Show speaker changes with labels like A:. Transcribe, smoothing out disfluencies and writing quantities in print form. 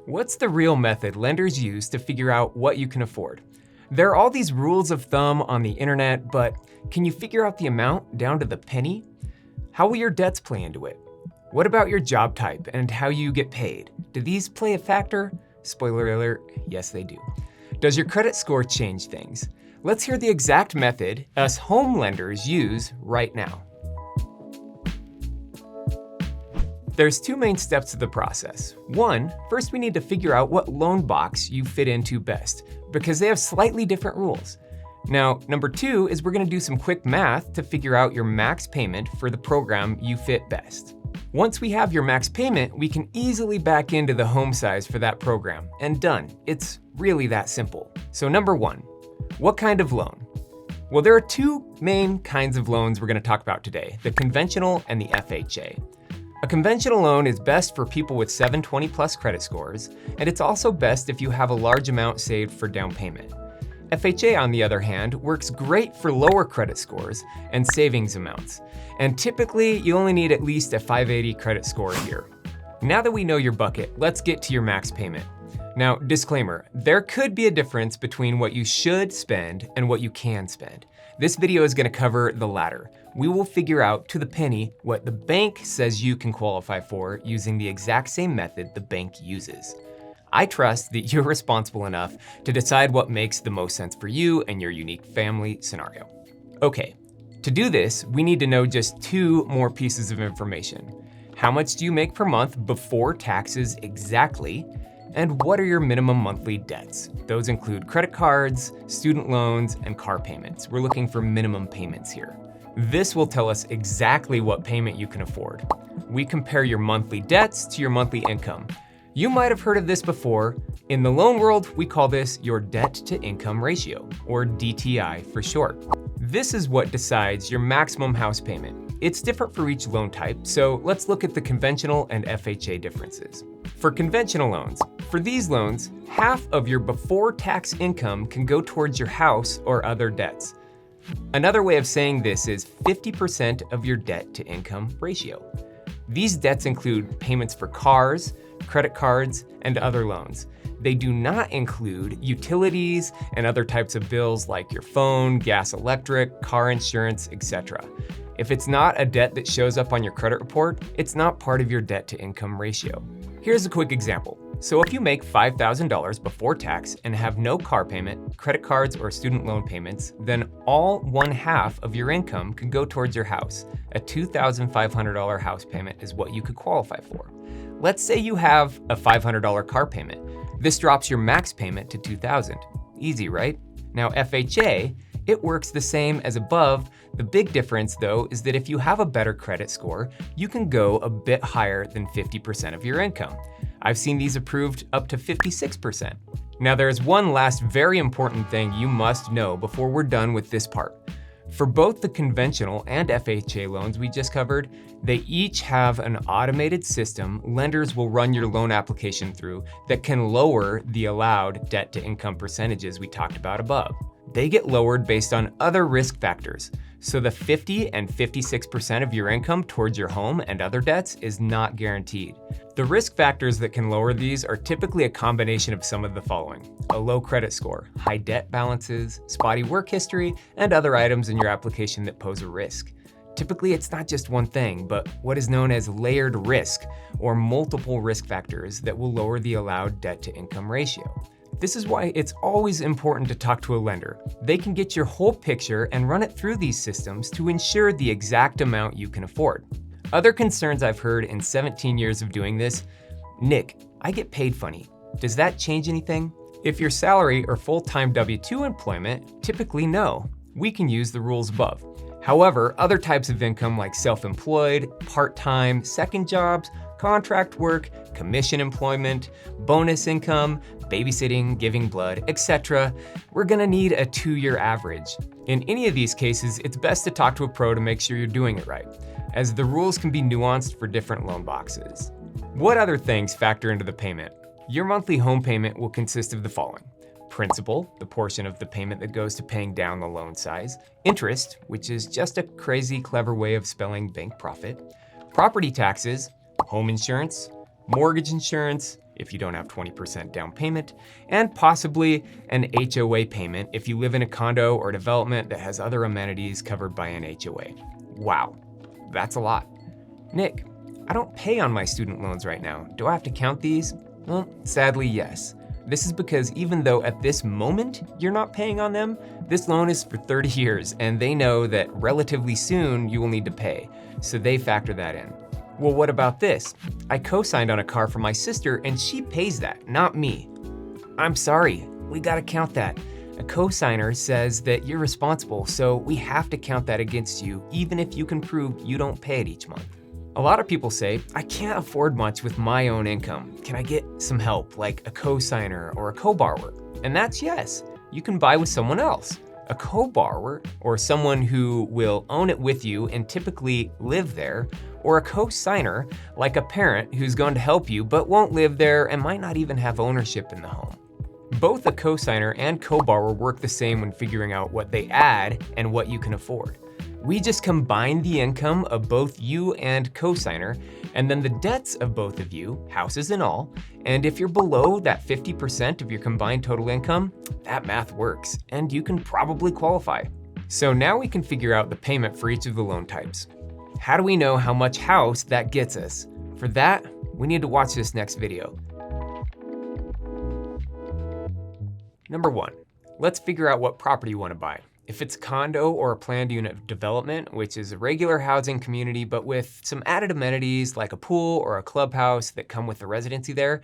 A: What's the real method lenders use to figure out what you can afford? There are all these rules of thumb on the internet, but can you figure out the amount down to the penny? How will your debts play into it? What about your job type and how you get paid? Do these play a factor? Spoiler alert, yes they do. Does your credit score change things? Let's hear the exact method us home lenders use right now. There's two main steps to the process. One, first we need to figure out what loan box you fit into best, because they have slightly different rules. Now, number two is we're gonna do some quick math to figure out your max payment for the program you fit best. Once we have your max payment, we can easily back into the home size for that program, and done. It's really that simple. So number one, what kind of loan? Well, there are two main kinds of loans we're gonna talk about today, the conventional and the FHA. A conventional loan is best for people with 720 plus credit scores, and it's also best if you have a large amount saved for down payment. FHA, on the other hand, works great for lower credit scores and savings amounts, and typically you only need at least a 580 credit score here. Now that we know your bucket, let's get to your max payment. Now, disclaimer, there could be a difference between what you should spend and what you can spend. This video is gonna cover the latter. We will figure out to the penny what the bank says you can qualify for using the exact same method the bank uses. I trust that you're responsible enough to decide what makes the most sense for you and your unique family scenario. Okay, to do this, we need to know just two more pieces of information. How much do you make per month before taxes exactly? And what are your minimum monthly debts? Those include credit cards, student loans, and car payments. We're looking for minimum payments here. This will tell us exactly what payment you can afford. We compare your monthly debts to your monthly income. You might have heard of this before. In the loan world, we call this your debt to income ratio, or DTI for short. This is what decides your maximum house payment. It's different for each loan type, so let's look at the conventional and FHA differences. For conventional loans, for these loans, half of your before tax income can go towards your house or other debts. Another way of saying this is 50% of your debt to income ratio. These debts include payments for cars, credit cards, and other loans. They do not include utilities and other types of bills like your phone, gas, electric, car insurance, etc. If it's not a debt that shows up on your credit report, it's not part of your debt to income ratio. Here's a quick example. So if you make $5,000 before tax and have no car payment, credit cards, or student loan payments, then all 1/2 of your income can go towards your house. A $2,500 house payment is what you could qualify for. Let's say you have a $500 car payment. This drops your max payment to $2,000. Easy, right? Now FHA, it works the same as above. The big difference though is that if you have a better credit score, you can go a bit higher than 50% of your income. I've seen these approved up to 56%. Now there's one last very important thing you must know before we're done with this part. For both the conventional and FHA loans we just covered, they each have an automated system lenders will run your loan application through that can lower the allowed debt to income percentages we talked about above. They get lowered based on other risk factors. So the 50 and 56% of your income towards your home and other debts is not guaranteed. The risk factors that can lower these are typically a combination of some of the following: a low credit score, high debt balances, spotty work history, and other items in your application that pose a risk. Typically, it's not just one thing, but what is known as layered risk, or multiple risk factors that will lower the allowed debt to income ratio. This is why it's always important to talk to a lender. They can get your whole picture and run it through these systems to ensure the exact amount you can afford. Other concerns I've heard in 17 years of doing this: Nick, I get paid funny. Does that change anything? If your salary or full-time W-2 employment, typically no. We can use the rules above. However, other types of income like self-employed, part-time, second jobs, contract work, commission employment, bonus income, babysitting, giving blood, etc., we're gonna need a 2-year average. In any of these cases, it's best to talk to a pro to make sure you're doing it right, as the rules can be nuanced for different loan boxes. What other things factor into the payment? Your monthly home payment will consist of the following: principal, the portion of the payment that goes to paying down the loan size; interest, which is just a crazy clever way of spelling bank profit; property taxes; home insurance; mortgage insurance; if you don't have 20% down payment, and possibly an HOA payment if you live in a condo or development that has other amenities covered by an HOA. Wow, that's a lot. Nick, I don't pay on my student loans right now. Do I have to count these? Well, sadly, yes. This is because even though at this moment you're not paying on them, this loan is for 30 years and they know that relatively soon you will need to pay, so they factor that in. Well, what about this? I co-signed on a car for my sister and she pays that, not me. I'm sorry, we gotta count that. A co-signer says that you're responsible, so we have to count that against you even if you can prove you don't pay it each month. A lot of people say, I can't afford much with my own income. Can I get some help, like a co-signer or a co-borrower? And that's yes, you can buy with someone else. A co-borrower, or someone who will own it with you and typically live there, or a co-signer, like a parent who's going to help you but won't live there and might not even have ownership in the home. Both a co-signer and co-borrower work the same when figuring out what they add and what you can afford. We just combine the income of both you and co-signer, and then the debts of both of you, houses and all, and if you're below that 50% of your combined total income, that math works, and you can probably qualify. So now we can figure out the payment for each of the loan types. How do we know how much house that gets us? For that, we need to watch this next video. Number 1, let's figure out what property you want to buy. If it's a condo or a planned unit development, which is a regular housing community but with some added amenities like a pool or a clubhouse that come with the residency there,